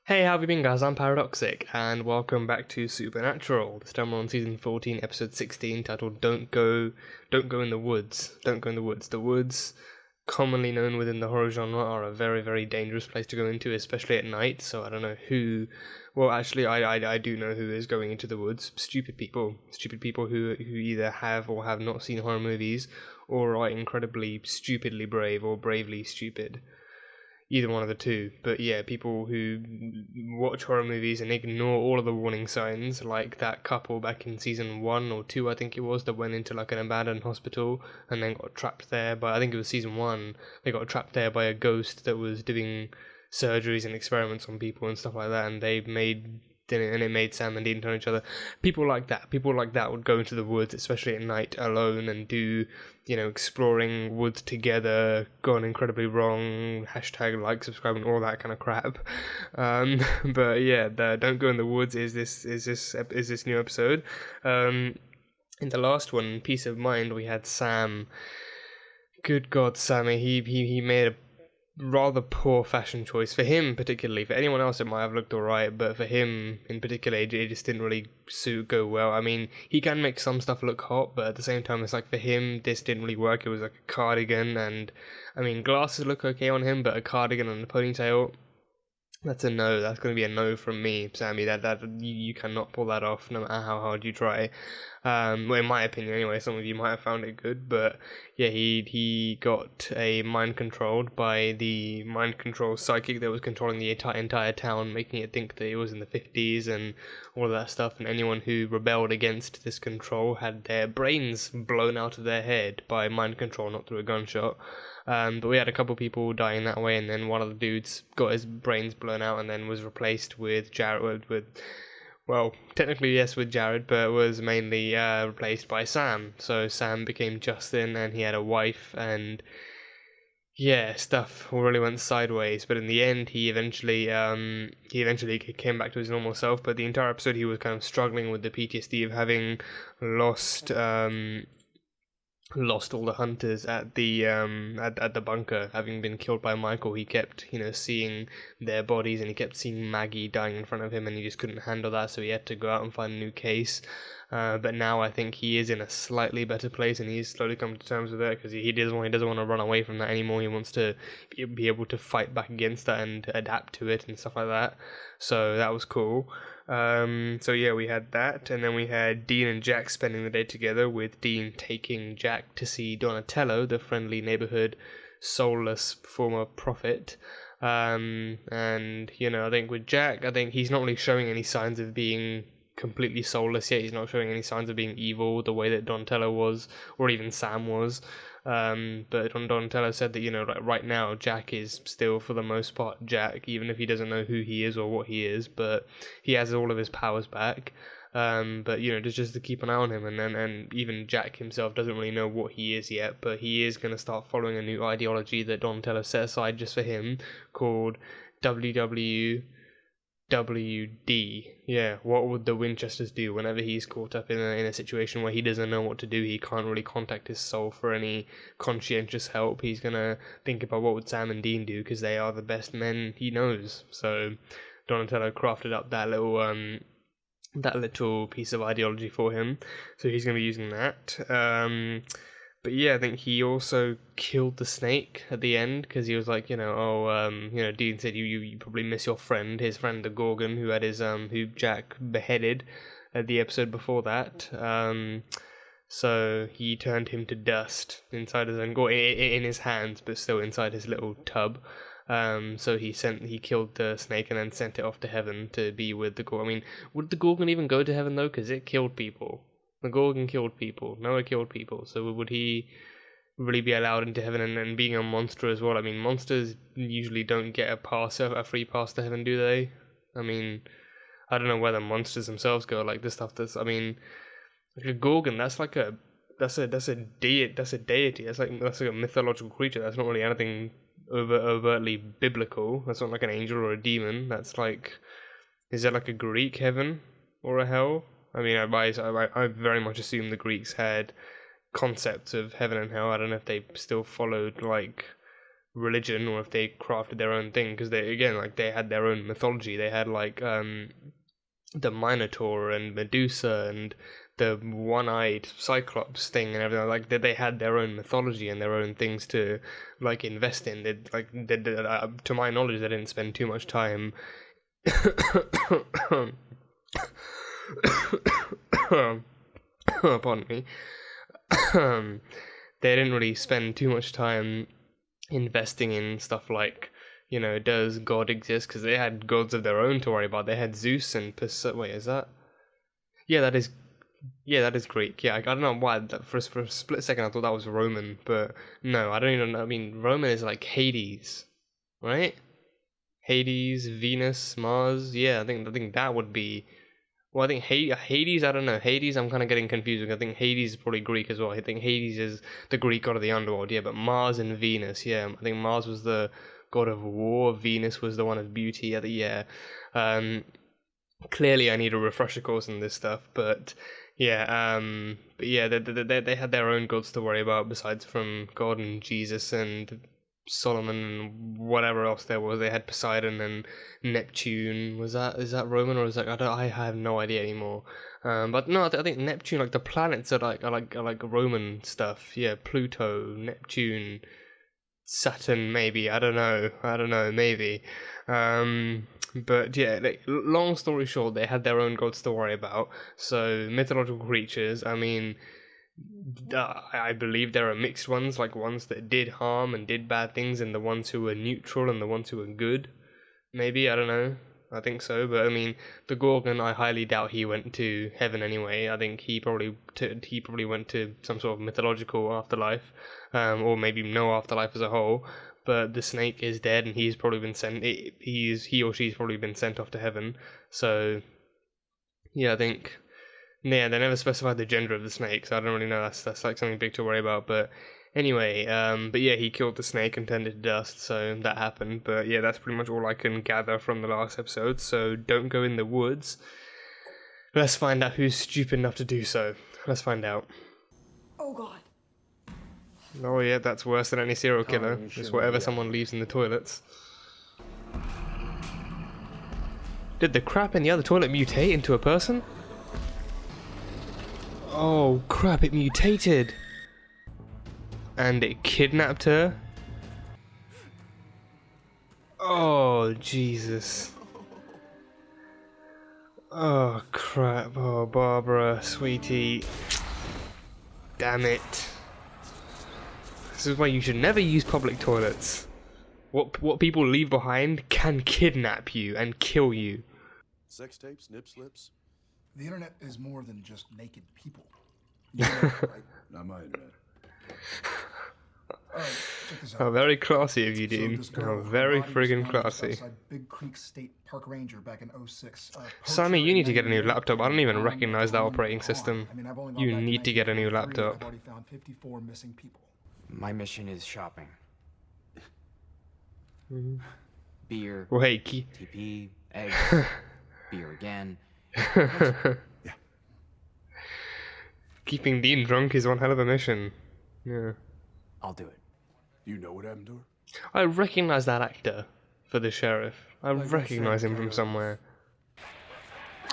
Hey, how have you been, guys? I'm Paradoxic, and welcome back to Supernatural. This time we're on season 14, episode 16, titled Don't Go in the Woods." Don't go in the woods. The woods, commonly known within the horror genre, are a very, very dangerous place to go into, especially at night. So I don't know who. Well, actually, I do know who is going into the woods. Stupid people. Stupid people who either have or have not seen horror movies, or are incredibly stupidly brave or bravely stupid. Either one of the two. But yeah, people who watch horror movies and ignore all of the warning signs, like that couple back in season 1 or 2, I think it was, that went into like an abandoned hospital and then got trapped there by, I think it was season 1, they got trapped there by a ghost that was doing surgeries and experiments on people and stuff like that, and it made Sam and Dean turn each other. People like that would go into the woods, especially at night, alone, and do, exploring woods together, gone incredibly wrong, hashtag like, subscribe, and all that kind of crap. But yeah, the Don't Go in the Woods is this new episode. In the last one, Peace of Mind, we had Sam. Good God, Sammy, he made a rather poor fashion choice for him particularly. For anyone else it might have looked alright, but for him in particular it just didn't really go well. I mean, he can make some stuff look hot, but at the same time it's like for him this didn't really work. It was like a cardigan, and I mean glasses look okay on him, but a cardigan and a ponytail, that's a no. That's going to be a no from me, Sammy. That you cannot pull that off, no matter how hard you try. Well, in my opinion, anyway. Some of you might have found it good, but yeah, he got mind controlled by the mind control psychic that was controlling the entire town, making it think that it was in the 50s and all of that stuff. And anyone who rebelled against this control had their brains blown out of their head by mind control, not through a gunshot. But we had a couple people dying that way, and then one of the dudes got his brains blown out and then was replaced with Jared, well, technically yes with Jared, but was mainly replaced by Sam. So Sam became Justin, and he had a wife, and yeah, stuff really went sideways. But in the end, he eventually came back to his normal self. But the entire episode, he was kind of struggling with the PTSD of having lost all the hunters at the bunker, having been killed by Michael. He kept seeing their bodies, and he kept seeing Maggie dying in front of him, and he just couldn't handle that, so he had to go out and find a new case. But now I think he is in a slightly better place, and he's slowly come to terms with it, because he doesn't want to run away from that anymore. He wants to be able to fight back against that and adapt to it and stuff like that. So that was cool. So yeah, we had that, and then we had Dean and Jack spending the day together, with Dean taking Jack to see Donatello, the friendly neighborhood soulless former prophet. And I think with Jack, I think he's not really showing any signs of being completely soulless yet. He's not showing any signs of being evil the way that Donatello was, or even Sam was. But Donatello said that, like right now, Jack is still, for the most part, Jack, even if he doesn't know who he is or what he is, but he has all of his powers back. But, just to keep an eye on him, and even Jack himself doesn't really know what he is yet, but he is going to start following a new ideology that Donatello set aside just for him, called WWWD. Yeah, what would the Winchesters do whenever he's caught up in a situation where he doesn't know what to do? He can't really contact his soul for any conscientious help. He's gonna think about what would Sam and Dean do, because they are the best men he knows. So Donatello crafted up that little piece of ideology for him. So he's gonna be using that. But yeah, I think he also killed the snake at the end, because he was like, Dean said you probably miss your friend, his friend the Gorgon, who had who Jack beheaded at the episode before that. So he turned him to dust inside his own in his hands, but still inside his little tub. So he killed the snake and then sent it off to heaven to be with the Gorgon. I mean, would the Gorgon even go to heaven though? Because it killed people. The Gorgon killed people. Noah killed people. So would he really be allowed into heaven? And being a monster as well. I mean, monsters usually don't get a free pass to heaven, do they? I mean, I don't know where the monsters themselves go. Like the stuff like a Gorgon. That's a deity. That's like a mythological creature. That's not really anything overtly biblical. That's not like an angel or a demon. That's like, is that like a Greek heaven or a hell? I mean, I very much assume the Greeks had concepts of heaven and hell. I don't know if they still followed, like, religion or if they crafted their own thing, because they had their own mythology. They had like the Minotaur and Medusa and the one-eyed Cyclops thing and everything. Like they had their own mythology and their own things to like invest in. To my knowledge, they didn't spend too much time. Pardon me. They didn't really spend too much time investing in stuff like, does God exist? Because they had gods of their own to worry about. They had Zeus and Wait, is that? Yeah, that is Greek. Yeah, I don't know why. For a split second, I thought that was Roman, but no, I don't even know. I mean, Roman is like Hades, right? Hades, Venus, Mars. Yeah, I think that would be. Well, I think Hades. I don't know. Hades. I'm kind of getting confused. I think Hades is probably Greek as well. I think Hades is the Greek god of the underworld. Yeah, but Mars and Venus. Yeah, I think Mars was the god of war. Venus was the one of beauty. Yeah. Clearly, I need a refresher course in this stuff, but. Yeah, they had their own gods to worry about besides from God and Jesus and Solomon and whatever else there was. They had Poseidon and Neptune. Is that Roman or is that I have no idea anymore. But no, I think Neptune, like the planets are like Roman stuff. Yeah, Pluto, Neptune, Saturn, maybe. I don't know, maybe. But yeah, long story short, they had their own gods to worry about. So mythological creatures, I mean, I believe there are mixed ones, like ones that did harm and did bad things, and the ones who were neutral and the ones who were good. Maybe, I don't know. I think so, but I mean, the Gorgon, I highly doubt he went to heaven anyway. I think he probably went to some sort of mythological afterlife, or maybe no afterlife as a whole. But the snake is dead, and he's probably been sent. He or she's probably been sent off to heaven. So, yeah, I think. Yeah, they never specified the gender of the snake, so I don't really know. That's like something big to worry about. But anyway, but yeah, he killed the snake and turned it to dust, so that happened. But yeah, that's pretty much all I can gather from the last episode. So don't go in the woods. Let's find out who's stupid enough to do so. Let's find out. Oh God. Oh yeah, that's worse than any serial killer. Just whatever someone leaves in the toilets. Did the crap in the other toilet mutate into a person? Oh crap, it mutated! And it kidnapped her? Oh, Jesus. Oh crap, oh Barbara, sweetie. Damn it. This is why you should never use public toilets. What people leave behind can kidnap you and kill you. Sex tapes, nip slips. The internet is more than just naked people. You know, right? Not my internet. Alright, check this out. How very classy of you, Dean. this girl, How very her body was friggin' found just classy. outside Big Creek State Park Ranger back in 06. Sammy, you need to get a new laptop. I don't even recognize that operating system. I mean, I've only gone You back to need to get a new 1953, laptop. I've already found 54 missing people. My mission is shopping. Beer, Wait, TP, eggs, beer again. Yeah. keeping Dean drunk is one hell of a mission. Yeah. I'll do it. You know what happened to her? I recognize that actor for the sheriff. I recognize him from somewhere.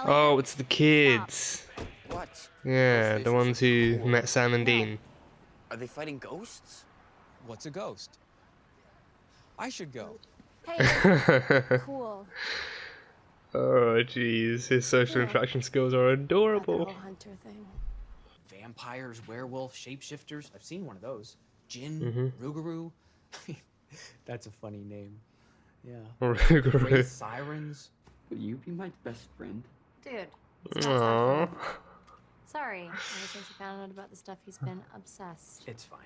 Oh, it's the kids. What? Yeah, the ones who met Sam and Dean. Are they fighting ghosts? What's a ghost? I should go. Hey, cool. Oh, jeez, his social interaction skills are adorable. That whole hunter thing. Vampires, werewolves, shapeshifters. I've seen one of those. Jinn, Rougarou. That's a funny name. Yeah. Rougarou. Great sirens. Will you be my best friend? Dude. Aww. Sorry. Ever since he found out about the stuff, he's been obsessed. It's fine.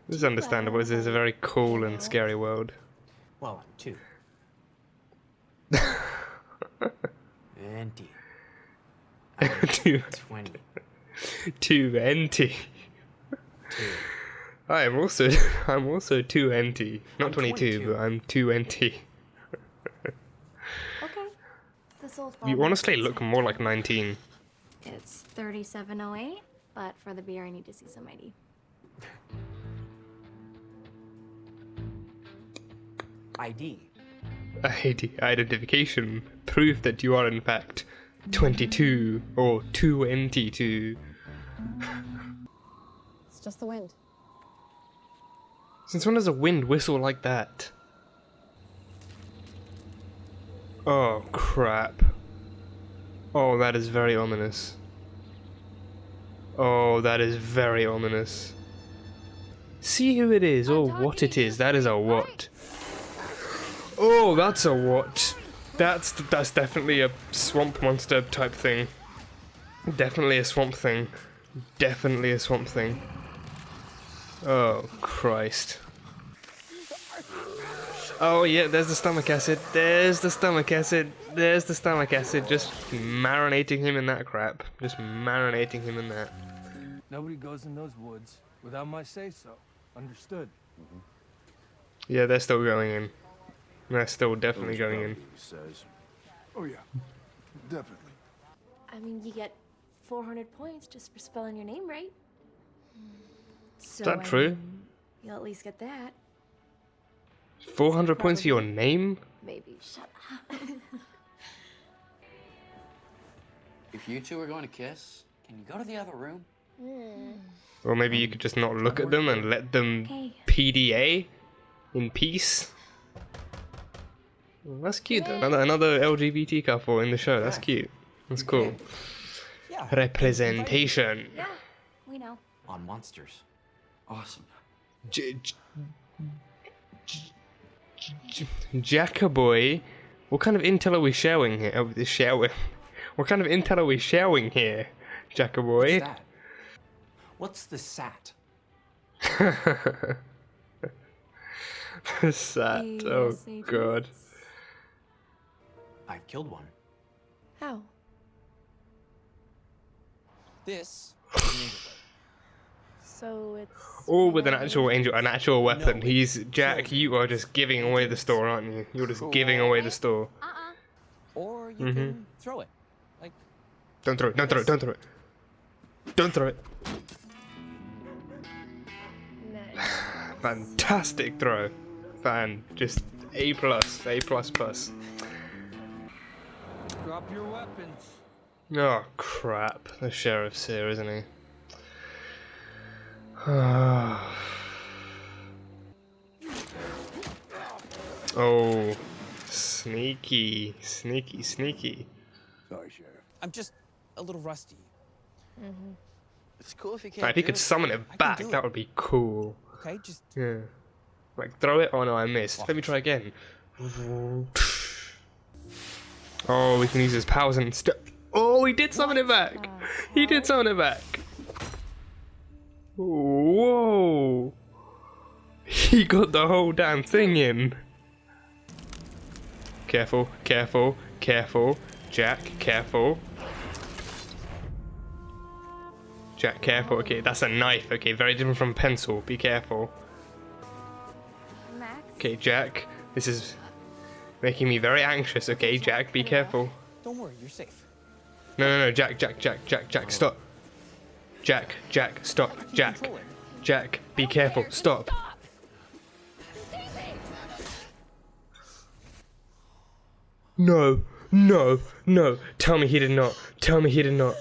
This is understandable. This is a very cool and scary world. Well, I'm 2. And D. Two. 20. 2 NT. 2. I'm also 2 NT. Not I'm 22, 22. but I'm 2 NT. Okay. This old You farm honestly is look more like 19. It's 3708, but for the beer, I need to see some ID. ID. ID identification. Proof that you are in fact 22 or 22. It's just the wind. Since when does a wind whistle like that? Oh crap. Oh, that is very ominous. Oh, that is very ominous. See who it is, or what it is. That is a what. Oh, that's a what. That's definitely a swamp monster type thing. Definitely a swamp thing. Definitely a swamp thing. Oh, Christ. Oh yeah, there's the stomach acid. There's the stomach acid. There's the stomach acid. Just marinating him in that crap. Just marinating him in that. Nobody goes in those woods without my say-so. Understood? Yeah, they're still going in. They're still definitely going in. He says. Oh yeah, definitely. I mean, you get 400 points just for spelling your name right. So, Is that true? You'll at least get that. 400 points for your name? Maybe. Shut up. If you two are going to kiss, can you go to the other room? Or maybe you could just not look at them and let them Okay. PDA in peace. Well, that's cute though. Another LGBT couple in the show. That's cute. That's cool. Yeah. Representation. Yeah, we know. On monsters. Awesome. Jackaboy, what kind of intel are we sharing here? What kind of intel are we sharing here, Jackaboy? What's that? What's the SAT? Sad. Oh god. I've killed one. How? This. So it's. Or with an actual weapon. No, He's Jack. You are just giving away the store, aren't you? You're just giving away the store. Or you can throw it. Like, Don't throw it. Don't throw it. Don't throw it. Don't throw it. Fantastic throw. Just A plus. A plus plus. Drop your weapons. Oh crap! The sheriff's here, isn't he? Oh, sneaky, sneaky, sneaky. Sorry, Sheriff. I'm just a little rusty. It's cool if you can't. If he do could it. summon I it can back, do it. that would be cool. Okay, just Yeah. Like throw it. Oh no, I missed. Let me try again. Oh, we can use his powers and stuff. Oh, he did summon it back. He did summon it back. Whoa. He got the whole damn thing in. Careful, careful, careful. Jack, careful. Jack, careful. Okay, that's a knife. Okay, very different from pencil. Be careful. Max? Okay, Jack, this is making me very anxious. Okay, Jack, be careful. don't worry, you're safe. No, Jack, stop. Jack, stop. Jack, Control it. Jack, be careful. Stop. No. Tell me he did not. Tell me he did not.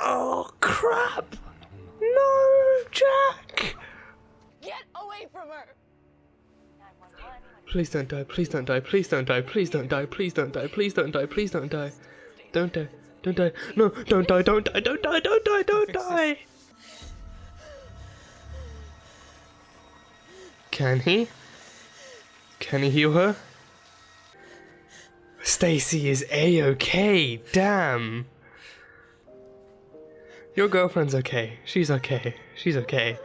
Oh, crap. No, Jack. Get away from her! Please don't die, please don't die, please don't die, please don't die, please don't die, please don't die, please don't die. Don't die, don't die, no, don't die, don't die, don't die, don't die, don't die. Can he? Can he heal her? Stacy is A-okay, damn. Your girlfriend's okay, she's okay, she's okay.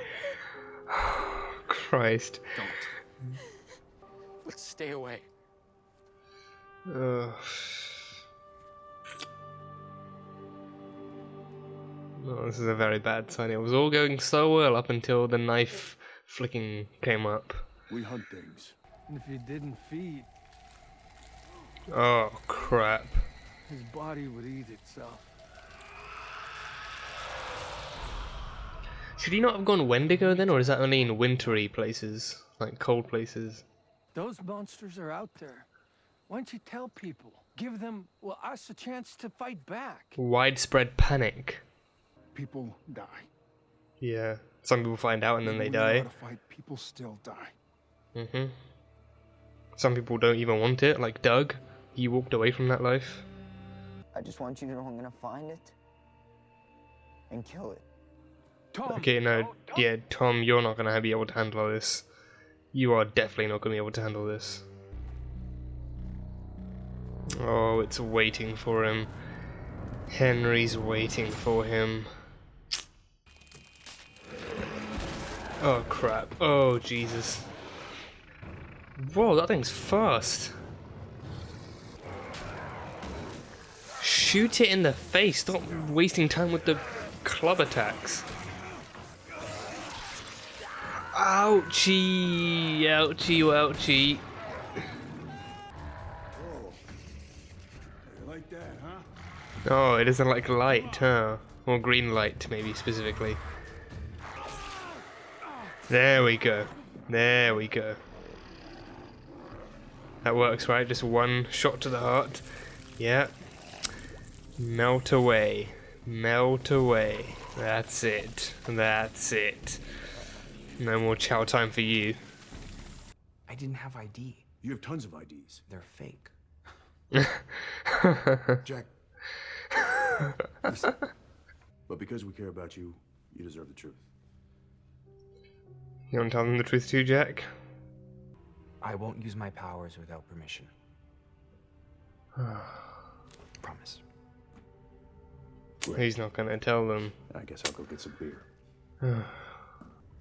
Christ. Don't. Let's stay away. Ugh. Oh, this is a very bad sign. It was all going so well up until the knife flicking came up. We hunt things. And if you didn't feed, Oh, crap. his body would eat itself. Should he not have gone Wendigo then, or is that only in wintry places? like cold places. Those monsters are out there. Why don't you tell people? Give them, well, us a chance to fight back. Widespread panic. People die. Yeah. Some people find out and then they Even when you know die. how to fight, people still die. Some people don't even want it, like Doug. He walked away from that life. I just want you to know I'm gonna find it and kill it. Tom, Okay, no, yeah, Tom, you're not gonna be able to handle this. You are definitely not gonna be able to handle this. Oh, it's waiting for him. Henry's waiting for him. Oh crap. Oh Jesus. Whoa, that thing's fast. Shoot it in the face. Stop wasting time with the club attacks. Ouchie. Ouchie, ouchie. You like that, huh? Oh, it isn't like light, huh? Or green light, maybe, specifically. There we go. There we go. That works, right? Just one shot to the heart. Yeah. Melt away. Melt away. That's it. That's it. No more chow time for you. I didn't have ID. You have tons of IDs. They're fake. Jack, Listen. But because we care about you, you deserve the truth. You want to tell them the truth too, Jack? I won't use my powers without permission. Promise. He's not gonna tell them. I guess I'll go get some beer.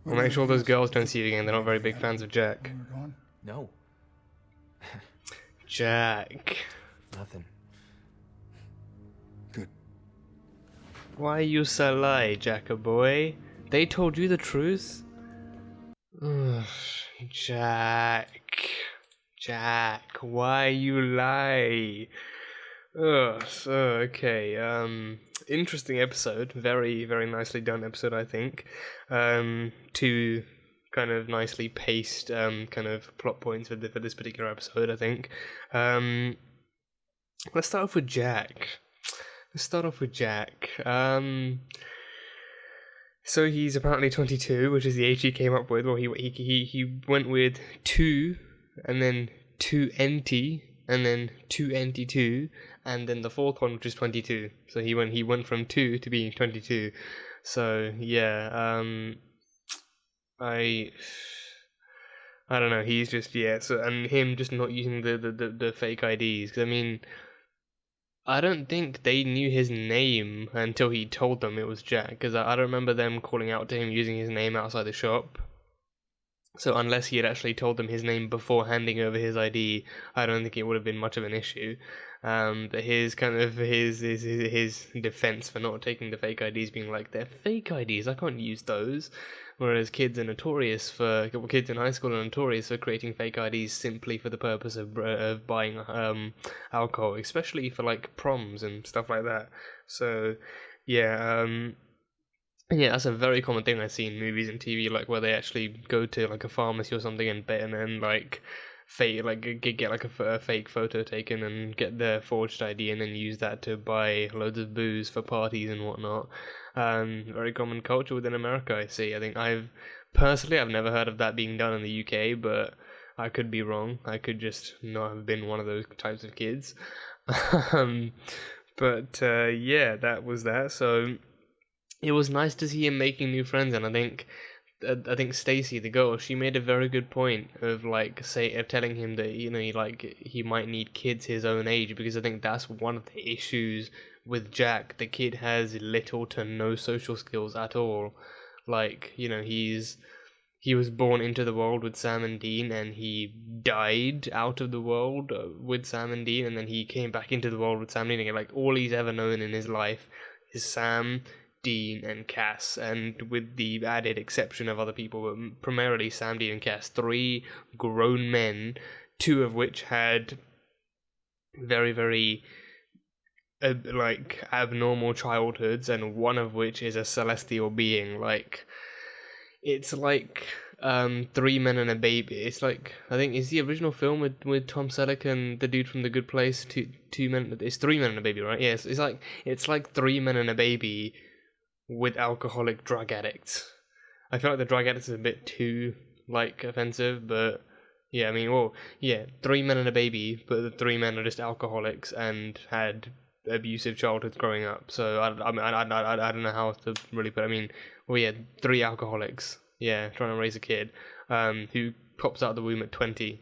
Well, make sure those girls don't see you again. They're not very big fans of Jack. when we're gone, No, Jack. nothing. good. Why you so lie, Jack-a-boy? They told you the truth? Ugh, Jack. Jack, why you lie? Ugh, so, okay, interesting episode. Very, very nicely done episode, I think. Two kind of nicely paced, kind of plot points for this particular episode, I think. Let's start off with Jack. So he's apparently 22, which is the age he came up with. Well, he went with 2, and then 2NT, and then 2NT2, and then the fourth one, which is 22. So he went from 2 to being 22. So yeah, I don't know. He's just So and him just not using the fake IDs. 'Cause I mean, I don't think they knew his name until he told them it was Jack, because I don't remember them calling out to him using his name outside the shop. So unless he had actually told them his name before handing over his ID, I don't think it would have been much of an issue. But his defense for not taking the fake IDs being like, they're fake IDs, I can't use those. Whereas kids in high school are notorious for creating fake IDs simply for the purpose of buying alcohol, especially for like proms and stuff like that. So yeah, yeah, that's a very common thing I see in movies and TV, like where they actually go to like a pharmacy or something and then like fake, like get like a fake photo taken and get their forged ID and then use that to buy loads of booze for parties and whatnot. Very common culture within America, I see. I think I've never heard of that being done in the UK, but I could be wrong. I could just not have been one of those types of kids. But yeah, that was that. So it was nice to see him making new friends, and I think Stacy, the girl, she made a very good point of telling him that he might need kids his own age, because I think that's one of the issues with Jack. The kid has little to no social skills at all. He was born into the world with Sam and Dean, and he died out of the world with Sam and Dean, and then he came back into the world with Sam and Dean. All he's ever known in his life is Sam, Dean, and Cass, and with the added exception of other people, but primarily Sam, Dean, and Cass, 3 grown men, 2 of which had very, very abnormal childhoods, and one of which is a celestial being. It's like Three Men and a Baby. It's like, I think it's the original film with Tom Selleck and the dude from The Good Place. Two men. It's Three Men and a Baby, right? Yes. It's like Three Men and a Baby with alcoholic drug addicts. I feel like the drug addicts is a bit too like offensive, but yeah, I mean, well, yeah, Three Men and a Baby, but the three men are just alcoholics and had abusive childhoods growing up. So I don't know how to really put it. I mean, well, yeah, three alcoholics. Yeah, trying to raise a kid, who pops out of the womb at 20.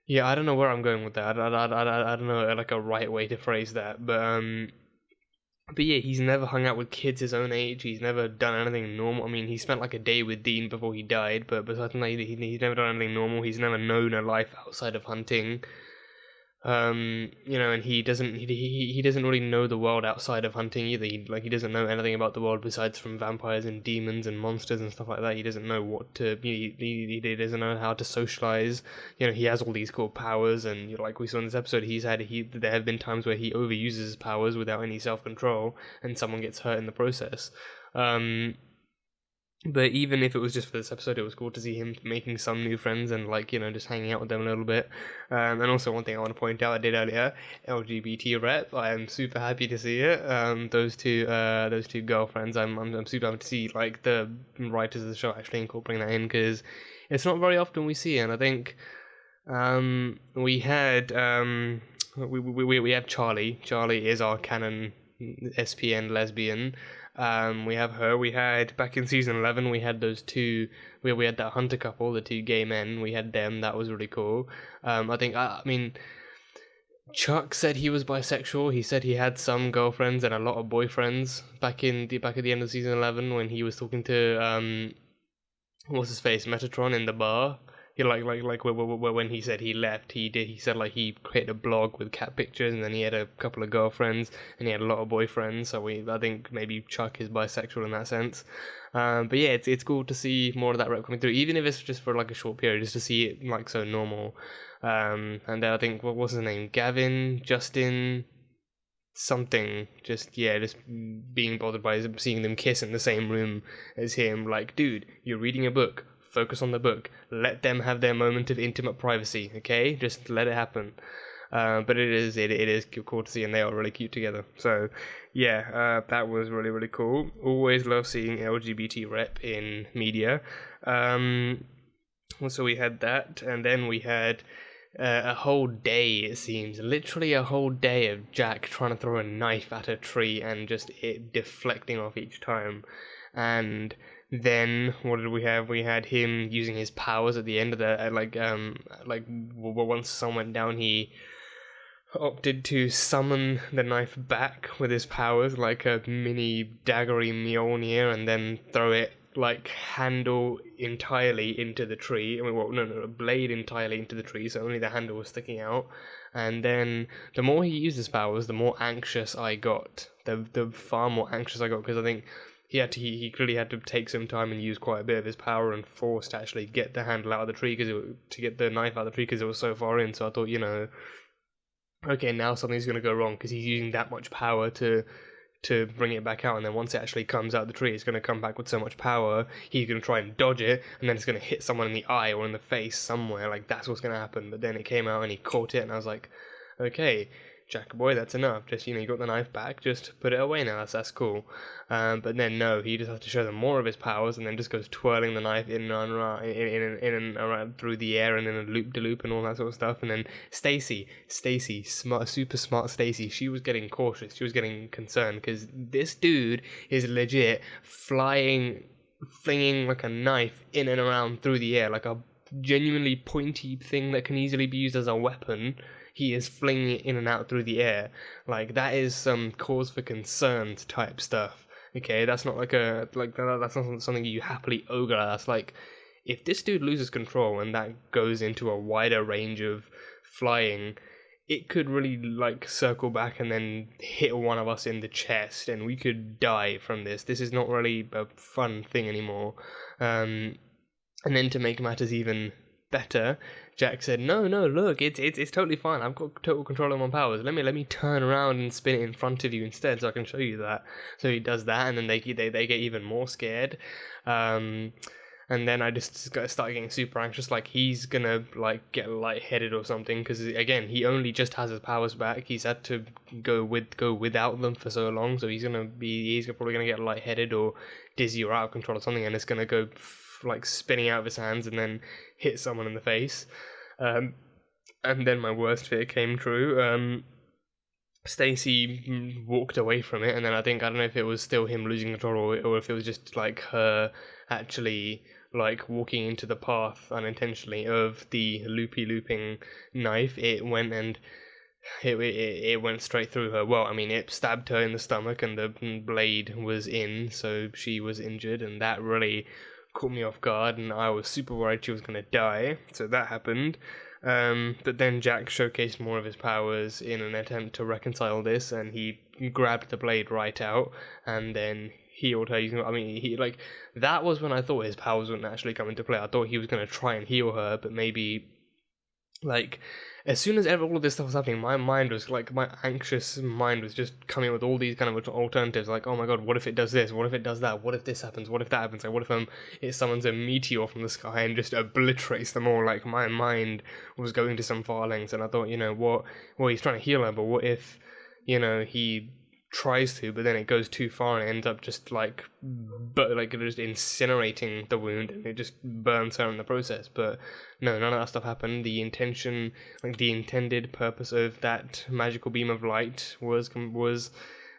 Yeah, I don't know where I'm going with that. I don't know like a right way to phrase that, but yeah, he's never hung out with kids his own age. He's never done anything normal. I mean, he spent like a day with Dean before he died, but besides that, he's never done anything normal. He's never known a life outside of hunting. You know, and he doesn't really know the world outside of hunting either. He doesn't know anything about the world besides from vampires and demons and monsters and stuff like that. He doesn't know what to. He doesn't know how to socialize. You know, he has all these cool powers, and like we saw in this episode, there have been times where he overuses his powers without any self-control, and someone gets hurt in the process. But even if it was just for this episode, it was cool to see him making some new friends and, like, you know, just hanging out with them a little bit. And also one thing I want to point out, I did earlier, LGBT rep. I am super happy to see it. Those two girlfriends. I'm super happy to see, like, the writers of the show actually incorporating that in, because it's not very often we see it. And I think we had we have Charlie. Charlie is our canon SPN lesbian. We have her. We had back in season 11. We had those two. We had that hunter couple, the two gay men. We had them. That was really cool. I mean, Chuck said he was bisexual. He said he had some girlfriends and a lot of boyfriends back at the end of season 11 when he was talking to what's his face, Metatron in the bar. He when he said he left, he said like he created a blog with cat pictures, and then he had a couple of girlfriends and he had a lot of boyfriends. So I think maybe Chuck is bisexual in that sense. But yeah, it's cool to see more of that rep coming through, even if it's just for like a short period, just to see it like so normal. And then I think what was his name, Gavin, Justin, something, just being bothered by seeing them kiss in the same room as him. Like, dude, you're reading a book. Focus on the book. Let them have their moment of intimate privacy, okay? Just let it happen. But it is cool to see, and they are really cute together. So, yeah, that was really, really cool. Always love seeing LGBT rep in media. So we had that, and then we had a whole day, it seems. Literally a whole day of Jack trying to throw a knife at a tree and just it deflecting off each time. And then what did we have? We had him using his powers at the end of the once the sun went down, he opted to summon the knife back with his powers like a mini daggery Mjolnir, and then throw it like handle entirely into the tree. I mean, well, no, blade entirely into the tree, so only the handle was sticking out. And then the more he used his powers, the more anxious I got. The far more anxious I got, because I think he clearly had to take some time and use quite a bit of his power and force to actually get the handle out of the tree, to get the knife out of the tree, because it was so far in. So I thought, you know, okay, now something's going to go wrong, because he's using that much power to bring it back out, and then once it actually comes out of the tree, it's going to come back with so much power, he's going to try and dodge it, and then it's going to hit someone in the eye or in the face somewhere. Like, that's what's going to happen. But then it came out and he caught it, and I was like, okay, Jack boy, that's enough. Just, you know, you got the knife back, just put it away now. That's cool. But then no, he just has to show them more of his powers, and then just goes twirling the knife in and around through the air, and then a loop de loop and all that sort of stuff. And then Stacy, super smart Stacy, she was getting cautious. She was getting concerned, because this dude is legit flinging like a knife in and around through the air, like a genuinely pointy thing that can easily be used as a weapon. He is flinging it in and out through the air. Like, that is some cause for concern type stuff. Okay, that's not that's not something you happily ogre. That's like, if this dude loses control and that goes into a wider range of flying, it could really like circle back and then hit one of us in the chest, and we could die from this. This is not really a fun thing anymore. And then to make matters even better, Jack said, no, look, it's totally fine. I've got total control of my powers. Let me turn around and spin it in front of you instead, so I can show you that. So he does that, and then they get even more scared. And And then I just started getting super anxious, like he's gonna like get lightheaded or something, because again, he only just has his powers back. He's had to go without them for so long, so he's probably gonna get lightheaded or dizzy or out of control or something, and it's gonna go like spinning out of his hands and then hit someone in the face. And then my worst fear came true. Stacy walked away from it, and then I don't know if it was still him losing control or if it was just like her actually like walking into the path unintentionally of the looping knife. It went and it went straight through her. Well, I mean, it stabbed her in the stomach and the blade was in, so she was injured, and that really caught me off guard, and I was super worried she was going to die, so that happened. But then Jack showcased more of his powers in an attempt to reconcile this, and he grabbed the blade right out and then healed her. That was when I thought his powers wouldn't actually come into play. I thought he was going to try and heal her, but maybe, like, as soon as all of this stuff was happening, my anxious mind was just coming up with all these kind of alternatives, like, oh my god, what if it does this, what if it does that, what if this happens, what if that happens, like, what if it summons a meteor from the sky and just obliterates them all. Like, my mind was going to some far lengths, and I thought, well, he's trying to heal her, but what if, he tries to, but then it goes too far and ends up just just incinerating the wound, and it just burns her in the process. But no, none of that stuff happened. The intended purpose of that magical beam of light was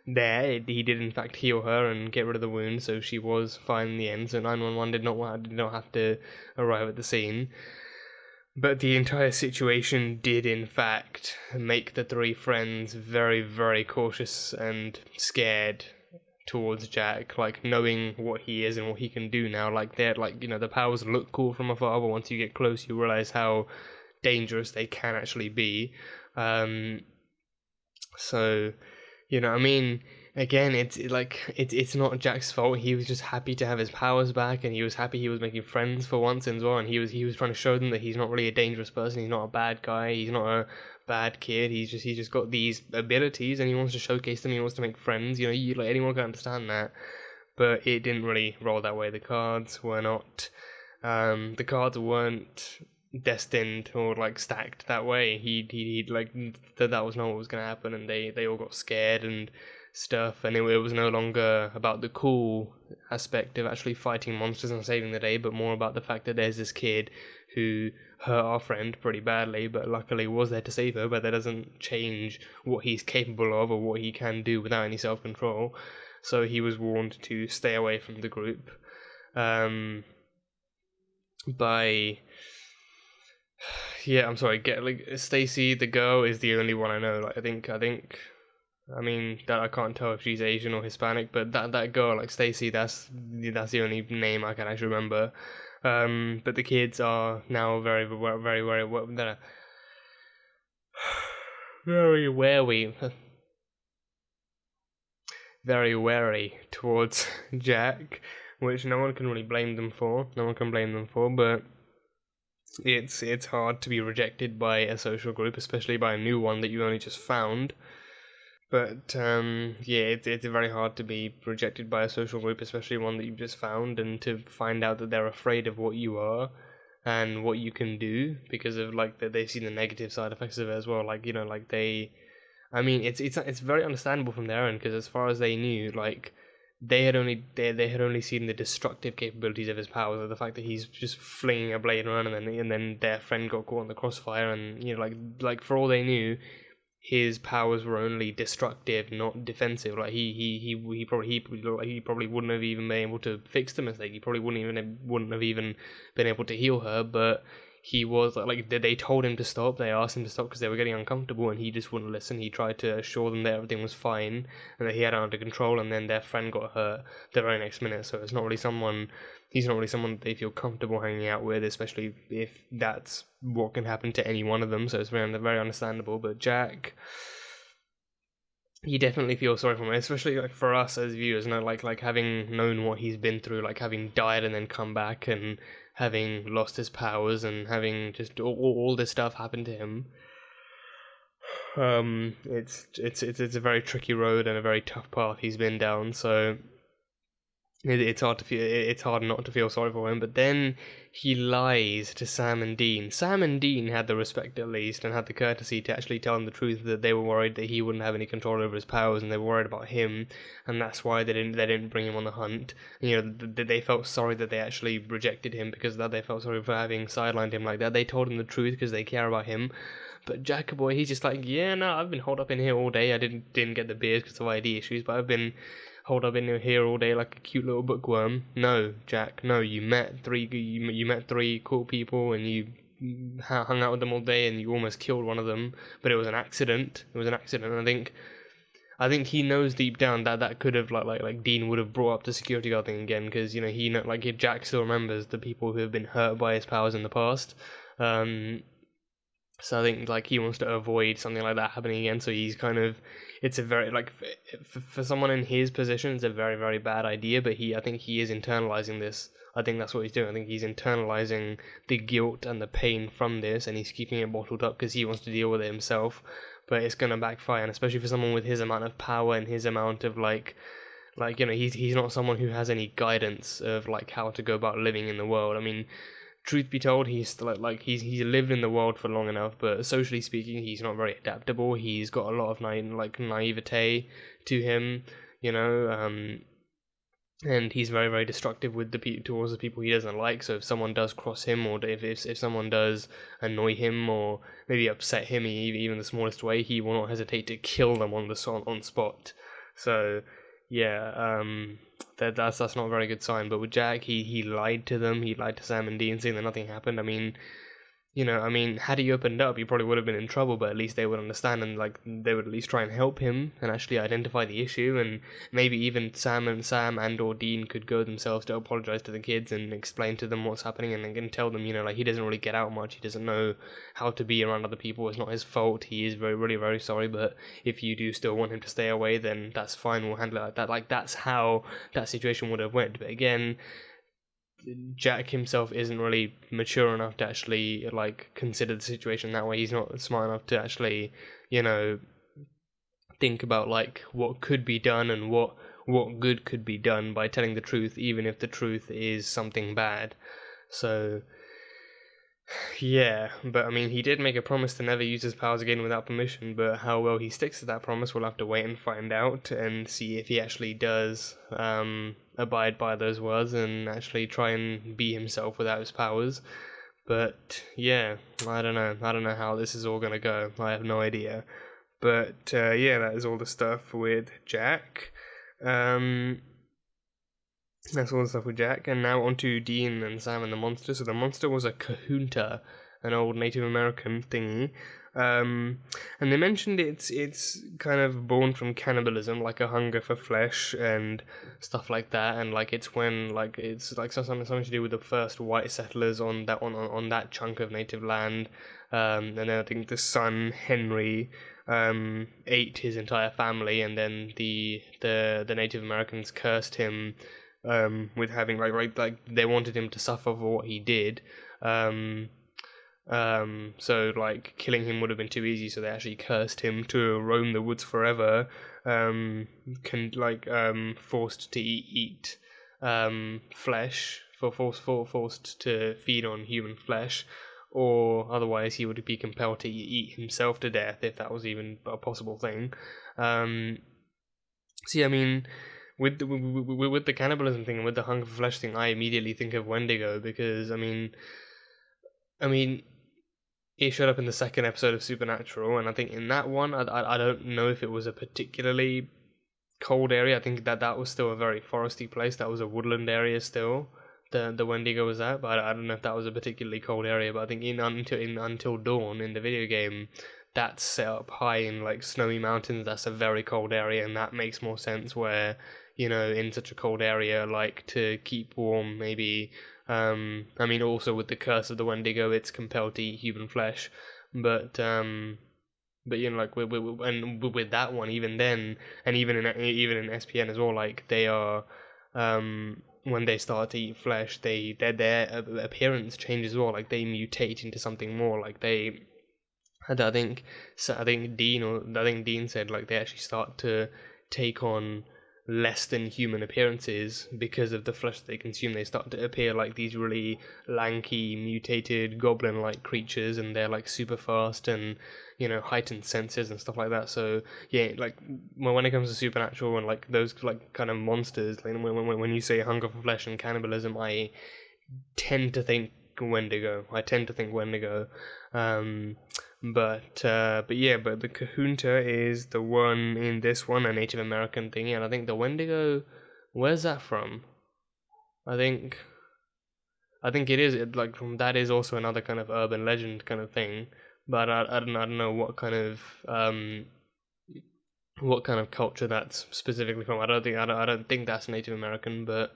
there. He did in fact heal her and get rid of the wound, so she was fine in the end. So 911 did not have to arrive at the scene. But the entire situation did, in fact, make the three friends very, very cautious and scared towards Jack, like, knowing what he is and what he can do now. Like, the powers look cool from afar, but once you get close, you realize how dangerous they can actually be. So, I mean, again, it's not Jack's fault. He was just happy to have his powers back, and he was happy he was making friends for once as well, and he was trying to show them that he's not really a dangerous person. He's not a bad guy. He's not a bad kid. He's just got these abilities, and he wants to showcase them. He wants to make friends. Anyone can understand that, but it didn't really roll that way. The cards weren't destined or like stacked that way. He that was not what was going to happen, and they all got scared and stuff, and it was no longer about the cool aspect of actually fighting monsters and saving the day, but more about the fact that there's this kid who hurt our friend pretty badly, but luckily was there to save her. But that doesn't change what he's capable of or what he can do without any self-control. So he was warned to stay away from the group by Stacy, the girl, is the only one I know. Like, I mean, that I can't tell if she's Asian or Hispanic, but that girl, like Stacy, that's the only name I can actually remember. But the kids are now very, very, very, very wary, very wary towards Jack, which no one can really blame them for. But it's hard to be rejected by a social group, especially by a new one that you only just found. But it's very hard to be rejected by a social group, especially one that you've just found, and to find out that they're afraid of what you are and what you can do, because of they've seen the negative side effects of it as well. It's very understandable from their end, because as far as they knew, they had only seen the destructive capabilities of his powers, the fact that he's just flinging a blade around, and then their friend got caught in the crossfire, and for all they knew, his powers were only destructive, not defensive. He probably wouldn't have even been able to fix the mistake. He probably wouldn't have even been able to heal her. But he was they told him to stop. They asked him to stop because they were getting uncomfortable, and he just wouldn't listen. He tried to assure them that everything was fine and that he had it under control. And then their friend got hurt the very next minute. So it's not really someone. He's not really someone that they feel comfortable hanging out with, especially if that's what can happen to any one of them. So it's very, very understandable. But Jack, you definitely feel sorry for him, especially for us as viewers. Having known what he's been through, having died and then come back, and having lost his powers, and having just all this stuff happen to him. It's a very tricky road and a very tough path he's been down. So it's hard to feel. It's hard not to feel sorry for him. But then he lies to Sam and Dean. Sam and Dean had the respect at least, and had the courtesy to actually tell him the truth, that they were worried that he wouldn't have any control over his powers, and they were worried about him, and that's why they didn't bring him on the hunt. You know, they felt sorry that they actually rejected him because of that. They felt sorry for having sidelined him like that. They told him the truth because they care about him. But Jack boy, he's just like, yeah, no, I've been holed up in here all day. I didn't get the beers because of ID issues, but I've been holed up in here all day like a cute little bookworm. No, Jack, no, you met three cool people and you hung out with them all day and you almost killed one of them, but it was an accident. It was an accident. I think he knows deep down that could have like Dean would have brought up the security guard thing again, because Jack still remembers the people who have been hurt by his powers in the past. So I think he wants to avoid something like that happening again. So he's kind of, it's a very for someone in his position, it's a very, very bad idea. But I think he is internalizing this. I think that's what he's doing. I think he's internalizing the guilt and the pain from this, and he's keeping it bottled up because he wants to deal with it himself. But it's gonna backfire, and especially for someone with his amount of power and his amount of he's not someone who has any guidance of how to go about living in the world. I mean, truth be told, he's he's lived in the world for long enough, but socially speaking, he's not very adaptable. He's got a lot of naivete to him, and he's very, very destructive with towards the people he doesn't like. So if someone does cross him, or if someone does annoy him or maybe upset him, even the smallest way, he will not hesitate to kill them on spot. So yeah, that's not a very good sign. But with Jack, he lied to them. He lied to Sam and Dean, saying that nothing happened. I mean, had he opened up, he probably would have been in trouble, but at least they would understand, and they would at least try and help him and actually identify the issue. And maybe even Sam and or Dean could go themselves to apologize to the kids and explain to them what's happening, and tell them, he doesn't really get out much. He doesn't know how to be around other people. It's not his fault. He is really, very sorry. But if you do still want him to stay away, then that's fine. We'll handle it like that. That's how that situation would have went. But again, Jack himself isn't really mature enough to actually consider the situation that way. He's not smart enough to actually, think about what could be done and what good could be done by telling the truth, even if the truth is something bad. So yeah, but I mean, he did make a promise to never use his powers again without permission, but how well he sticks to that promise, we'll have to wait and find out, and see if he actually does abide by those words and actually try and be himself without his powers. But yeah, I don't know how this is all gonna go. I have no idea. But yeah, that is all the stuff with Jack. That's all the stuff with Jack, and now on to Dean and Sam and the monster. So the monster was a kahunta, an old Native American thingy. And they mentioned it's kind of born from cannibalism, like a hunger for flesh and stuff like that, and it's when it's something to do with the first white settlers on that chunk of native land. And then I think the son Henry ate his entire family, and then the Native Americans cursed him with having they wanted him to suffer for what he did. So killing him would have been too easy, so they actually cursed him to roam the woods forever, forced to eat flesh, forced to feed on human flesh, or otherwise he would be compelled to eat himself to death, if that was even a possible thing. So yeah, I mean, with the cannibalism thing and with the hunger for flesh thing, I immediately think of Wendigo, because I mean, it showed up in the second episode of Supernatural, and I think in that one, I don't know if it was a particularly cold area. I think that was still a very foresty place. That was a woodland area still. The Wendigo was at, but I don't know if that was a particularly cold area. But I think in Until Dawn in the video game, that's set up high in snowy mountains. That's a very cold area, and that makes more sense. Where in such a cold area, to keep warm, maybe. I mean, also with the curse of the Wendigo, it's compelled to eat human flesh. But with that one, even then, and even in SPN as well, they are when they start to eat flesh, their appearance changes as well. They mutate into something more. I think Dean said they actually start to take on less than human appearances because of the flesh they consume. They start to appear like these really lanky, mutated, goblin-like creatures, and they're like super fast and, you know, heightened senses and stuff like that. So yeah, like when it comes to supernatural and like those like kind of monsters, like when you say hunger for flesh and cannibalism, I tend to think Wendigo. But the Kahunta is the one in this one, a Native American thing, and I think the Wendigo, where's that from? I think it is like that is also another kind of urban legend kind of thing, but I don't know what kind of culture that's specifically from. I don't think that's Native American, but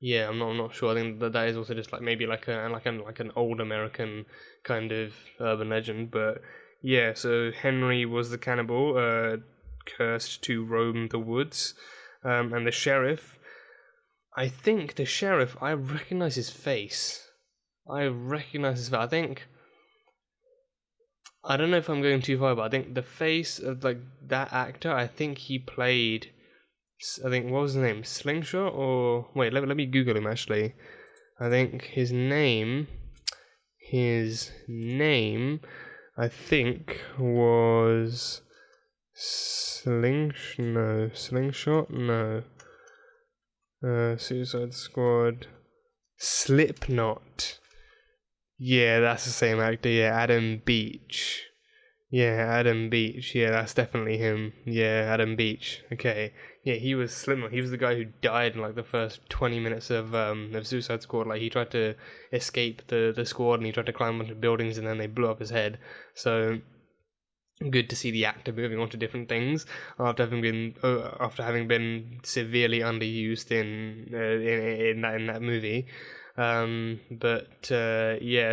yeah, I'm not sure. I think that is also just like maybe like an old American kind of urban legend. But yeah, so Henry was the cannibal, cursed to roam the woods, and the sheriff. I think the sheriff. I recognize his face. I think. I don't know if I'm going too far, but I think the face of like that actor. I think he played. What was his name? Slingshot or wait? Let me Google him actually. I think his name, I think was Slingshot. No. Suicide Squad. Slipknot. Yeah, that's the same actor. Yeah, Adam Beach. Yeah, that's definitely him. Yeah, Adam Beach. Okay. Yeah, he was Slipknot. He was the guy who died in like the first 20 minutes of Suicide Squad. Like he tried to escape the squad and he tried to climb onto buildings and then they blew up his head. So good to see the actor moving on to different things after having been severely underused in that movie.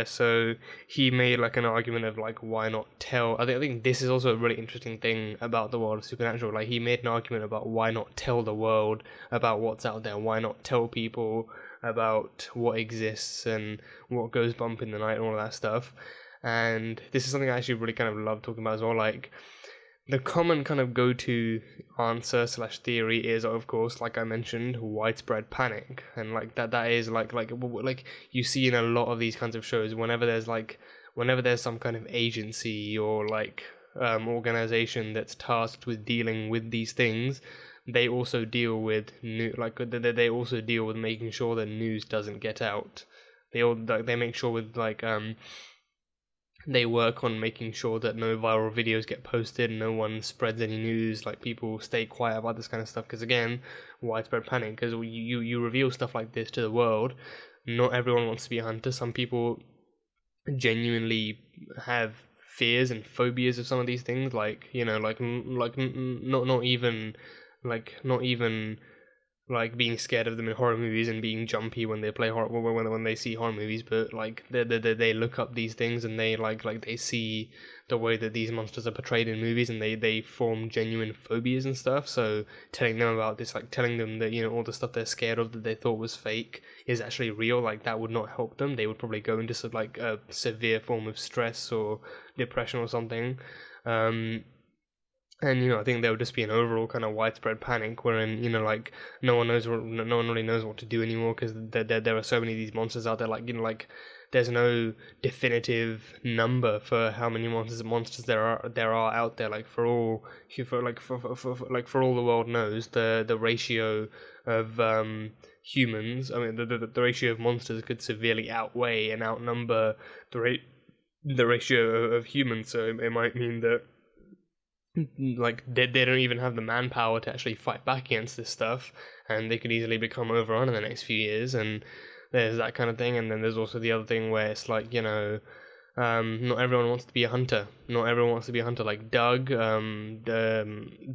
So he made like an argument of like why not tell. I think this is also a really interesting thing about the world of supernatural. Like he made an argument about why not tell the world about what's out there, why not tell people about what exists and what goes bump in the night and all of that stuff. And this is something I actually really kind of love talking about as well. Like the common kind of go-to answer / theory is, of course, like I mentioned, widespread panic, and like that is like you see in a lot of these kinds of shows. Whenever there's some kind of agency or like organization that's tasked with dealing with these things, they also deal with they also deal with making sure that news doesn't get out. They make sure with like they work on making sure that no viral videos get posted, no one spreads any news, like people stay quiet about this kind of stuff, because again, widespread panic, because you reveal stuff like this to the world, not everyone wants to be a hunter. Some people genuinely have fears and phobias of some of these things, like, you know, not even like being scared of them in horror movies and being jumpy when they play horror when they see horror movies, but like they look up these things and they like they see the way that these monsters are portrayed in movies and they form genuine phobias and stuff. So telling them about this, like telling them that, you know, all the stuff they're scared of that they thought was fake is actually real, like that would not help them. They would probably go into like a severe form of stress or depression or something. And, you know, I think there would just be an overall kind of widespread panic wherein, you know, like, no one really knows what to do anymore, because there are so many of these monsters out there, like, you know, like, there's no definitive number for how many monsters there are out there. Like, for all the world knows, the ratio of humans, I mean, the ratio of monsters could severely outweigh and outnumber the ratio of humans. So it might mean that, like, they don't even have the manpower to actually fight back against this stuff, and they could easily become overrun in the next few years. And there's that kind of thing. And then there's also the other thing where it's like, you know, not everyone wants to be a hunter. Like Doug,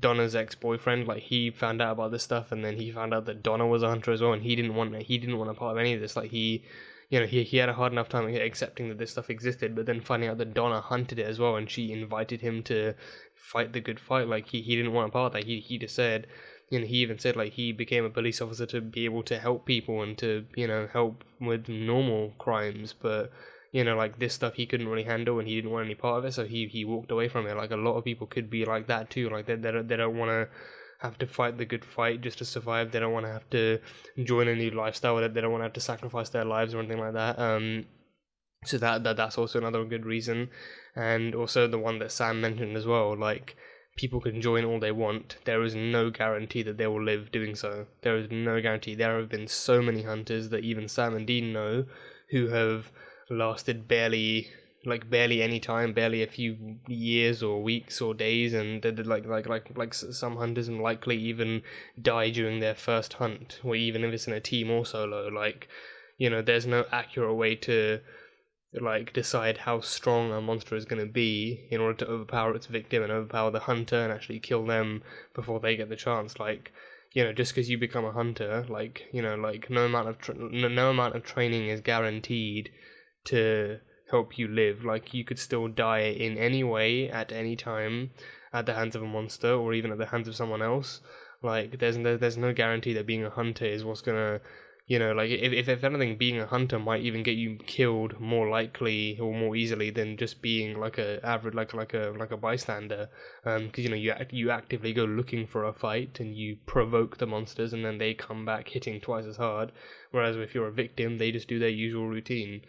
Donna's ex-boyfriend, like he found out about this stuff, and then he found out that Donna was a hunter as well, and he didn't want a part of any of this. Like he had a hard enough time accepting that this stuff existed, but then finding out that Donna hunted it as well, and she invited him to fight the good fight. Like he didn't want a part of that. He just said, you know, he even said like he became a police officer to be able to help people and to, you know, help with normal crimes, but, you know, like this stuff he couldn't really handle and he didn't want any part of it, so he walked away from it. Like a lot of people could be like that too. Like they don't want to have to fight the good fight just to survive. They don't want to have to join a new lifestyle. They don't want to have to sacrifice their lives or anything like that. So that's also another good reason. And also the one that Sam mentioned as well, like, people can join all they want. There is no guarantee that they will live doing so. There is no guarantee. There have been so many hunters that even Sam and Dean know who have lasted barely any time, barely a few years or weeks or days, and like some hunters and likely even die during their first hunt, or even if it's in a team or solo. Like, you know, there's no accurate way to like decide how strong a monster is going to be in order to overpower its victim and overpower the hunter and actually kill them before they get the chance. Like, you know, just because you become a hunter, like, you know, like no amount of training is guaranteed to help you live. Like, you could still die in any way at any time at the hands of a monster or even at the hands of someone else. Like, there's no guarantee that being a hunter is what's gonna, you know, like, if anything, being a hunter might even get you killed more likely or more easily than just being like a average, like a bystander. Because, you know, you actively go looking for a fight and you provoke the monsters and then they come back hitting twice as hard. Whereas if you're a victim, they just do their usual routine.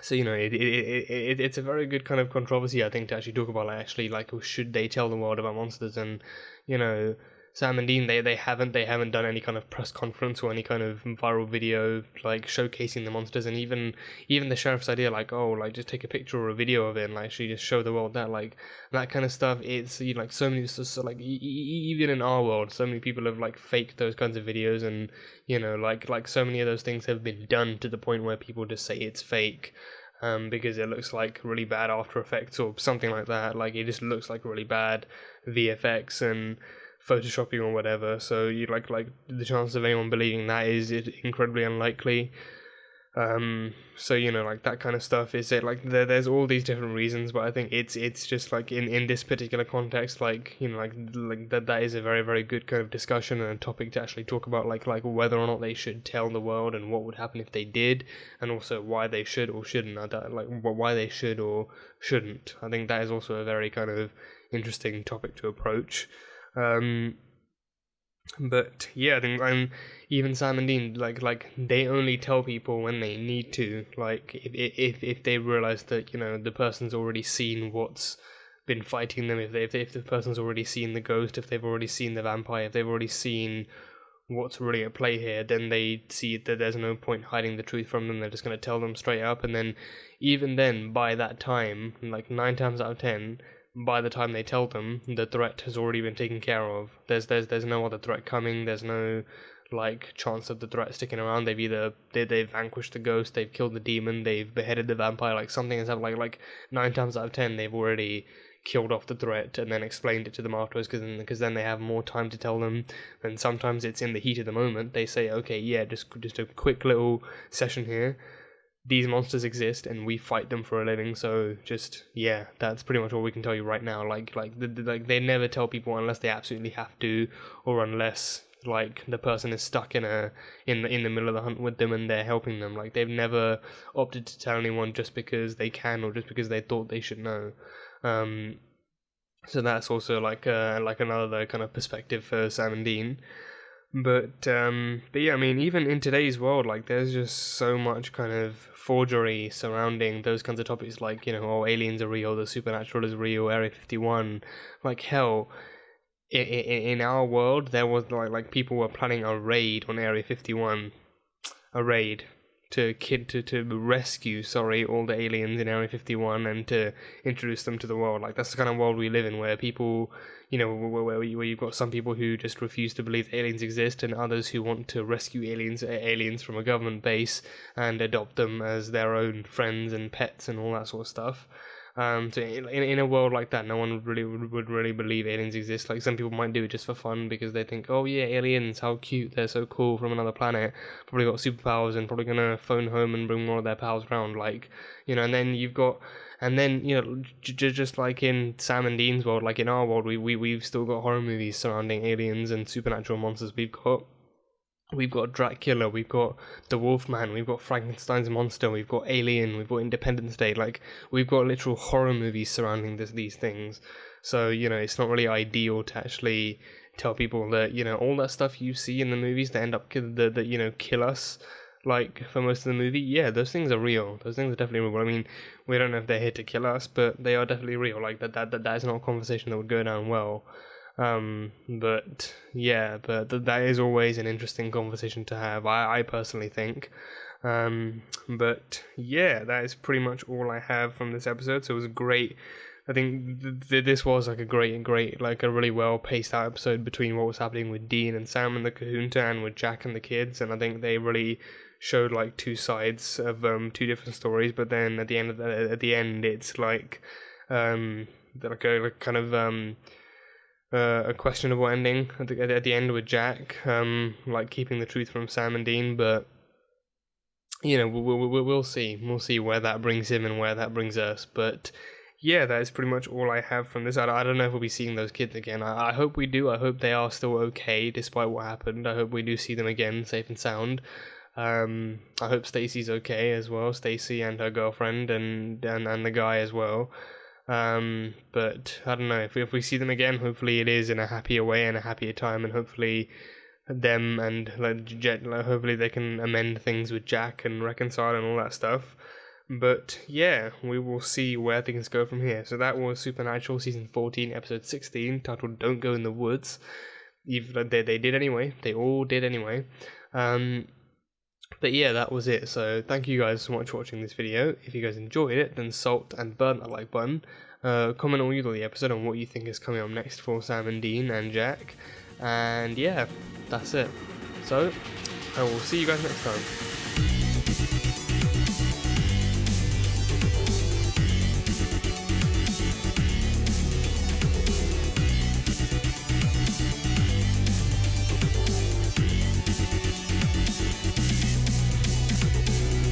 So, you know, it's a very good kind of controversy, I think, to actually talk about, like, actually, like, should they tell the world about monsters? And, you know, Sam and Dean, they haven't done any kind of press conference or any kind of viral video like showcasing the monsters, and even the sheriff's idea, like, oh, like, just take a picture or a video of it and like actually just show the world that, like, that kind of stuff. It's, you know, like, so many, so like even in our world, so many people have like faked those kinds of videos, and, you know, like so many of those things have been done to the point where people just say it's fake. Because it looks like really bad After Effects or something like that. Like, it just looks like really bad VFX and photoshopping or whatever. So you like the chance of anyone believing that is incredibly unlikely. So, you know, like, that kind of stuff is it. Like, there's all these different reasons, but I think it's just like in this particular context, like, you know, like that is a very, very good kind of discussion and a topic to actually talk about, like whether or not they should tell the world and what would happen if they did, and also why they should or shouldn't, like why they should or shouldn't. I think that is also a very kind of interesting topic to approach. But yeah, I think even Sam and Dean, like they only tell people when they need to. Like, if they realize that, you know, the person's already seen what's been fighting them, if the person's already seen the ghost, if they've already seen the vampire, if they've already seen what's really at play here, then they see that there's no point hiding the truth from them. They're just going to tell them straight up, and then even then, by that time, like 9 times out of 10. By the time they tell them, the threat has already been taken care of. There's no other threat coming. There's no, like, chance of the threat sticking around. They've vanquished the ghost. They've killed the demon. They've beheaded the vampire. Like, something has happened. Like 9 times out of 10, they've already killed off the threat and then explained it to them afterwards. Because then they have more time to tell them. And sometimes it's in the heat of the moment. They say, okay, yeah, just a quick little session here. These monsters exist and we fight them for a living, so just, yeah, that's pretty much all we can tell you right now. Like they never tell people unless they absolutely have to, or unless, like, the person is stuck in the middle of the hunt with them and they're helping them. Like, they've never opted to tell anyone just because they can or just because they thought they should know. So that's also like another kind of perspective for Sam and Dean. But yeah, I mean, even in today's world, like, there's just so much kind of forgery surrounding those kinds of topics, like, you know, oh, aliens are real, the supernatural is real, Area 51. Like, hell, in our world, there was like people were planning a raid on Area 51, a raid to rescue all the aliens in Area 51 and to introduce them to the world. Like, that's the kind of world we live in, where people, you know, where you've got some people who just refuse to believe aliens exist, and others who want to rescue aliens from a government base and adopt them as their own friends and pets and all that sort of stuff. So in a world like that, no one would really believe aliens exist. Like, some people might do it just for fun because they think, oh yeah, aliens, how cute, they're so cool, from another planet, probably got superpowers and probably gonna phone home and bring more of their pals around, like, you know. And then you know, just like in Sam and Dean's world, like in our world, we've still got horror movies surrounding aliens and supernatural monsters. We've got We've got Dracula, we've got the Wolfman, we've got Frankenstein's monster, we've got Alien, we've got Independence Day. Like, we've got literal horror movies surrounding these things. So, you know, it's not really ideal to actually tell people that, you know, all that stuff you see in the movies that end up that you know, kill us, like, for most of the movie, yeah, those things are real. Those things are definitely real. I mean, we don't know if they're here to kill us, but they are definitely real. Like, that is not a conversation that would go down well. But yeah, but that is always an interesting conversation to have, I personally think. But yeah, that is pretty much all I have from this episode. So it was great. I think this was like a great, like a really well paced out episode between what was happening with Dean and Sam and the Kahunta and with Jack and the kids, and I think they really showed like two sides of two different stories. But then at the end, it's like a kind of a questionable ending at the end with Jack, like keeping the truth from Sam and Dean. But you know, we'll see. We'll see where that brings him and where that brings us. But yeah, that is pretty much all I have from this. I don't know if we'll be seeing those kids again. I hope we do. I hope they are still okay despite what happened. I hope we do see them again, safe and sound. I hope Stacy's okay as well. Stacy and her girlfriend and the guy as well. But I don't know, if we see them again, hopefully it is in a happier way and a happier time, and hopefully them and hopefully they can amend things with Jack and reconcile and all that stuff. But yeah, we will see where things go from here. So that was Supernatural season 14 episode 16, titled Don't Go in the Woods. They did anyway. They all did anyway. But yeah, that was it. So thank you guys so much for watching this video. If you guys enjoyed it, then salt and burn that like button. Comment on either the episode on what you think is coming up next for Sam and Dean and Jack. And yeah, that's it. So I will see you guys next time.